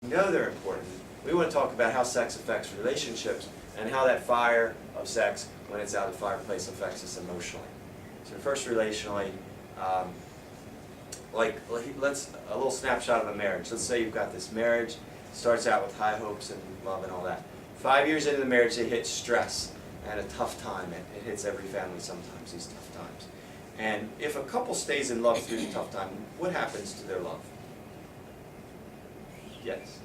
We know they're important. We want to talk about how sex affects relationships and how that fire of sex, when it's out of the fireplace, affects us emotionally. So first, relationally, let's a little snapshot of a marriage. Let's say you've got this marriage, starts out with high hopes and love and all that. 5 years into the marriage, they hit stress and a tough time. It hits every family sometimes, these tough times. And if a couple stays in love through the tough time, what happens to their love? Yes?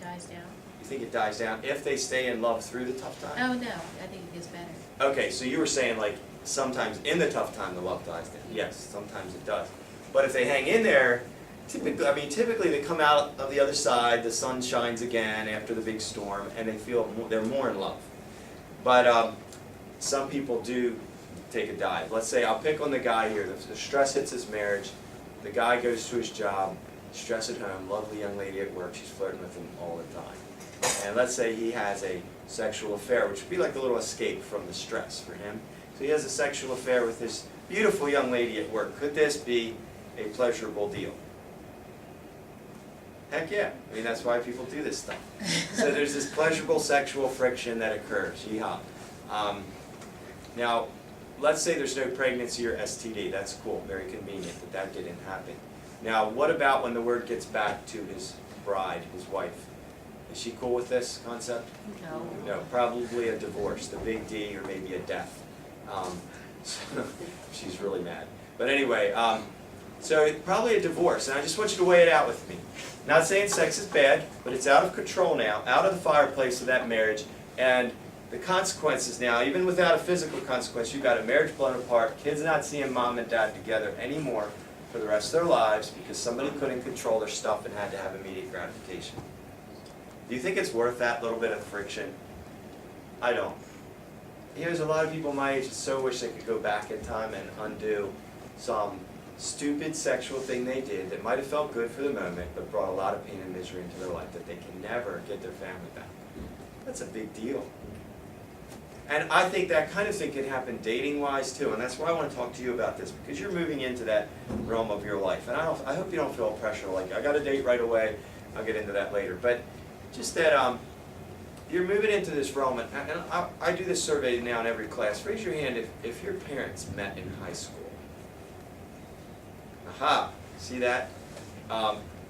Dies down. You think it dies down if they stay in love through the tough time? Oh no, I think it gets better. Okay, so you were saying like sometimes in the tough time the love dies down. Yes, sometimes it does. But if they hang in there, typically they come out of the other side, the sun shines again after the big storm, and they feel they're more in love. But some people do take a dive. Let's say I'll pick on the guy here. The stress hits his marriage. The guy goes to his job, stress at home, lovely young lady at work, she's flirting with him all the time. And let's say he has a sexual affair, which would be like a little escape from the stress for him. So he has a sexual affair with this beautiful young lady at work. Could this be a pleasurable deal? Heck yeah. I mean, that's why people do this stuff. So there's this pleasurable sexual friction that occurs. Yeehaw. Now, let's say there's no pregnancy or STD. That's cool. Very convenient that that didn't happen. Now, what about when the word gets back to his bride, his wife? Is she cool with this concept? No. No, probably a divorce, the big D, or maybe a death. She's really mad. But anyway, so probably a divorce, and I just want you to weigh it out with me. Not saying sex is bad, but it's out of control now, out of the fireplace of that marriage, and the consequences now, even without a physical consequence, you've got a marriage blown apart, kids not seeing mom and dad together anymore for the rest of their lives because somebody couldn't control their stuff and had to have immediate gratification. Do you think it's worth that little bit of friction? I don't. There's a lot of people my age that so wish they could go back in time and undo some stupid sexual thing they did that might have felt good for the moment but brought a lot of pain and misery into their life that they can never get their family back. That's a big deal. And I think that kind of thing can happen dating-wise too, and that's why I want to talk to you about this, because you're moving into that realm of your life. And I hope you don't feel pressure like, I got a date right away, I'll get into that later. But just that you're moving into this realm, and I do this survey now in every class. Raise your hand if your parents met in high school. Aha, see that?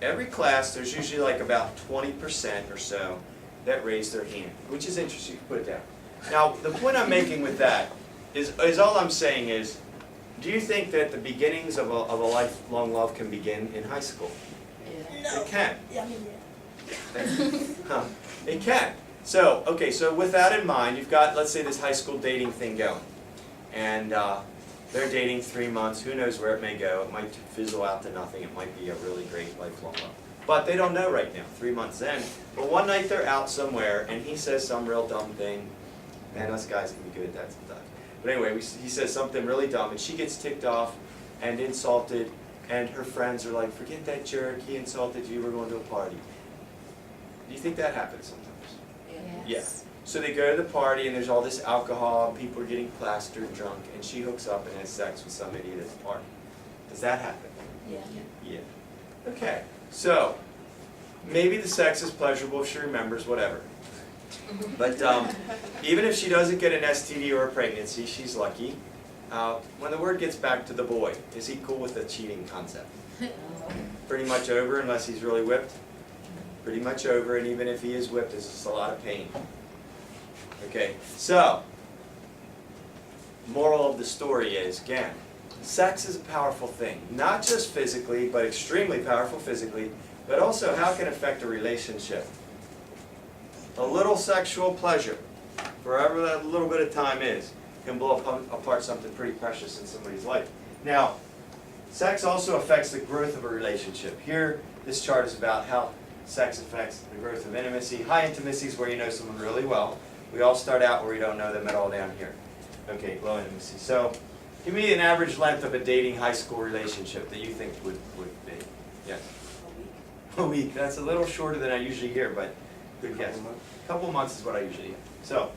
Every class, there's usually like about 20% or so that raise their hand, which is interesting. You can put it down. Now, the point I'm making with that is all I'm saying is, do you think that the beginnings of a lifelong love can begin in high school? Yeah. No. It can. Yeah, I mean, Huh. It can. So, okay, so with that in mind, you've got, let's say, this high school dating thing going. And they're dating 3 months. Who knows where it may go. It might fizzle out to nothing. It might be a really great lifelong love. But they don't know right now, 3 months in. But one night they're out somewhere, and he says some real dumb thing. Man, us guys can be good at that sometimes. But anyway, he says something really dumb, and she gets ticked off and insulted, and her friends are like, forget that jerk, he insulted you, we're going to a party. Do you think that happens sometimes? Yes. Yeah. So they go to the party, and there's all this alcohol, and people are getting plastered, drunk, and she hooks up and has sex with some idiot at the party. Does that happen? yeah. Yeah. Okay, so maybe the sex is pleasurable if she remembers, whatever. But even if she doesn't get an STD or a pregnancy, she's lucky. When the word gets back to the boy, is he cool with the cheating concept? Pretty much over unless he's really whipped. Pretty much over, and even if he is whipped, it's just a lot of pain. Okay, so moral of the story is, again, sex is a powerful thing. Not just physically, but extremely powerful physically, but also how it can affect a relationship. A little sexual pleasure, forever that little bit of time is, can blow apart something pretty precious in somebody's life. Now, sex also affects the growth of a relationship. Here, this chart is about how sex affects the growth of intimacy. High intimacy is where you know someone really well. We all start out where we don't know them at all down here. Okay, low intimacy. So, give me an average length of a dating high school relationship that you think would be. Yes? A week. That's a little shorter than I usually hear, but good guess. A couple months is what I usually hear. So,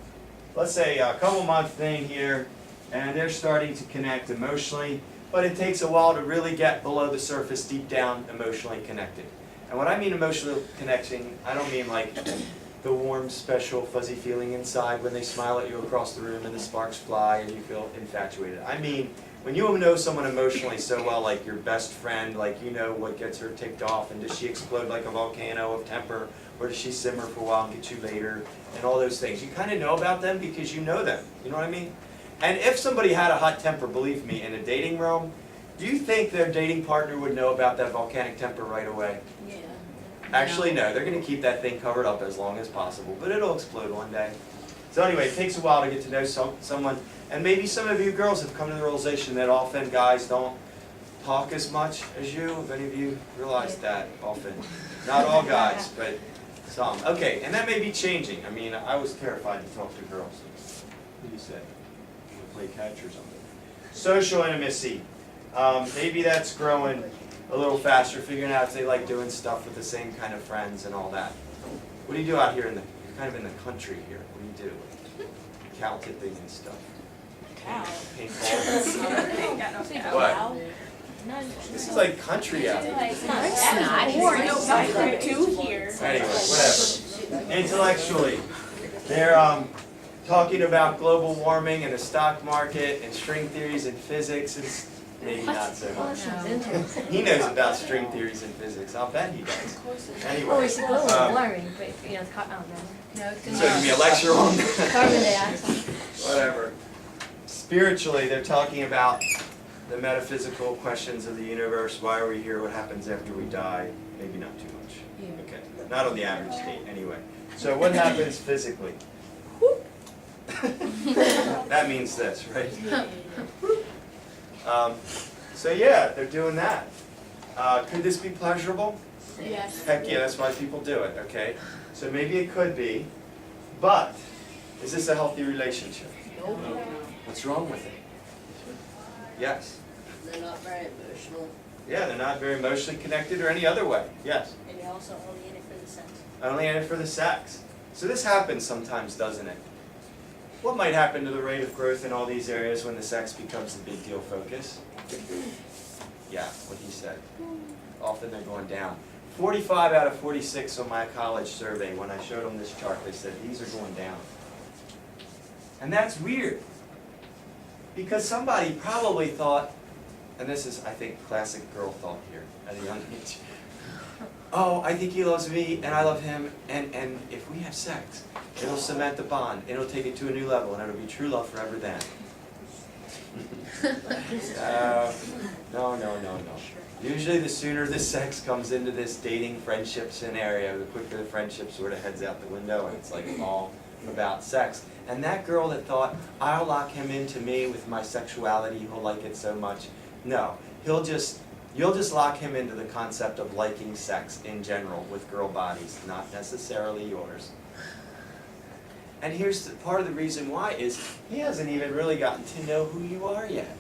let's say a couple month thing here, and they're starting to connect emotionally, but it takes a while to really get below the surface, deep down, emotionally connected. And when I mean emotional connection, I don't mean like the warm, special, fuzzy feeling inside when they smile at you across the room and the sparks fly and you feel infatuated. I mean, when you know someone emotionally so well, like your best friend, like you know what gets her ticked off, and does she explode like a volcano of temper, or does she simmer for a while and get you later, and all those things. You kind of know about them because you know them, you know what I mean? And if somebody had a hot temper, believe me, in a dating realm, do you think their dating partner would know about that volcanic temper right away? Yeah. Actually, no, they're going to keep that thing covered up as long as possible, but it'll explode one day. So anyway, it takes a while to get to know someone, and maybe some of you girls have come to the realization that often guys don't talk as much as you. Have any of you realized that often? Not all guys, but some. Okay, and that may be changing. I mean, I was terrified to talk to girls. What do you say? Play catch or something. Social intimacy. Maybe that's growing a little faster, figuring out if they like doing stuff with the same kind of friends and all that. What do you do out here you're kind of in the country here. What do you do? Cow tipping and stuff. Cow. Paintball. What? This is like country out here. It's not. Anyway, whatever. Intellectually, they're talking about global warming and the stock market and string theories and physics and maybe not so much. He knows about string theories and physics. I'll bet he does. Anyway, Well, we should go with warming, but you know, I don't know. No, it's so give me a lecture on that. Carbon dioxide. Whatever. Spiritually, they're talking about the metaphysical questions of the universe. Why are we here? What happens after we die? Maybe not too much. Yeah. Okay. Not on the average date, anyway. So what happens physically? That means this, right? So yeah, they're doing that. Could this be pleasurable? Yes. Heck yeah, that's why people do it, okay? So maybe it could be, but is this a healthy relationship? Nope. What's wrong with it? Yes. They're not very emotional. Yeah, they're not very emotionally connected or any other way. Yes. And they also only in it for the sex. Only in it for the sex. So this happens sometimes, doesn't it? What might happen to the rate of growth in all these areas when the sex becomes the big deal focus? Yeah, what he said. Often they're going down. 45 out of 46 on my college survey, when I showed them this chart, they said these are going down. And that's weird. Because somebody probably thought, and this is, I think, classic girl thought here at a young age. Oh, I think he loves me, and I love him, and if we have sex, it'll cement the bond, it'll take it to a new level, and it'll be true love forever then. No. Usually the sooner the sex comes into this dating friendship scenario, the quicker the friendship sort of heads out the window, and it's like all about sex. And that girl that thought, I'll lock him into me with my sexuality, he'll like it so much. No, you'll just lock him into the concept of liking sex in general with girl bodies, not necessarily yours. And here's part of the reason why is he hasn't even really gotten to know who you are yet.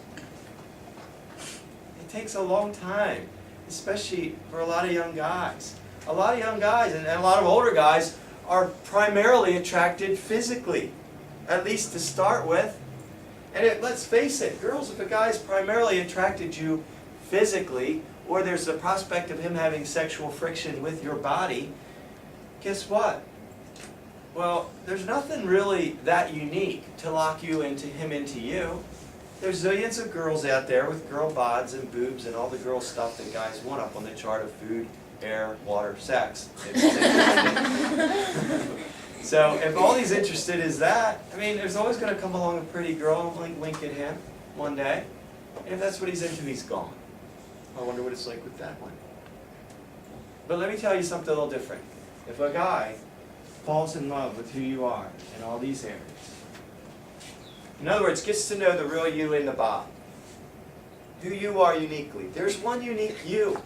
It takes a long time, especially for a lot of young guys. A lot of young guys and a lot of older guys are primarily attracted physically, at least to start with. And let's face it, girls, if a guy's primarily attracted you physically, or there's the prospect of him having sexual friction with your body, guess what? Well, there's nothing really that unique to lock you into him into you. There's zillions of girls out there with girl bods and boobs and all the girl stuff that guys want up on the chart of food, air, water, sex. So if all he's interested is that, I mean, there's always going to come along a pretty girl and wink at him one day. And if that's what he's into, he's gone. I wonder what it's like with that one. But let me tell you something a little different. If a guy falls in love with who you are in all these areas, in other words, gets to know the real you in the body, who you are uniquely. There's one unique you.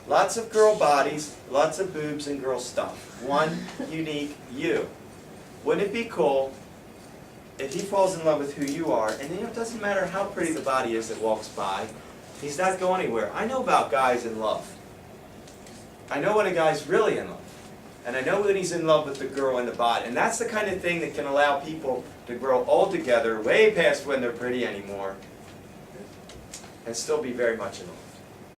Lots of girl bodies, lots of boobs and girl stuff. One unique you. Wouldn't it be cool if he falls in love with who you are, and it doesn't matter how pretty the body is that walks by, he's not going anywhere. I know about guys in love. I know when a guy's really in love. And I know when he's in love with the girl in the body. And that's the kind of thing that can allow people to grow old together, way past when they're pretty anymore, and still be very much in love.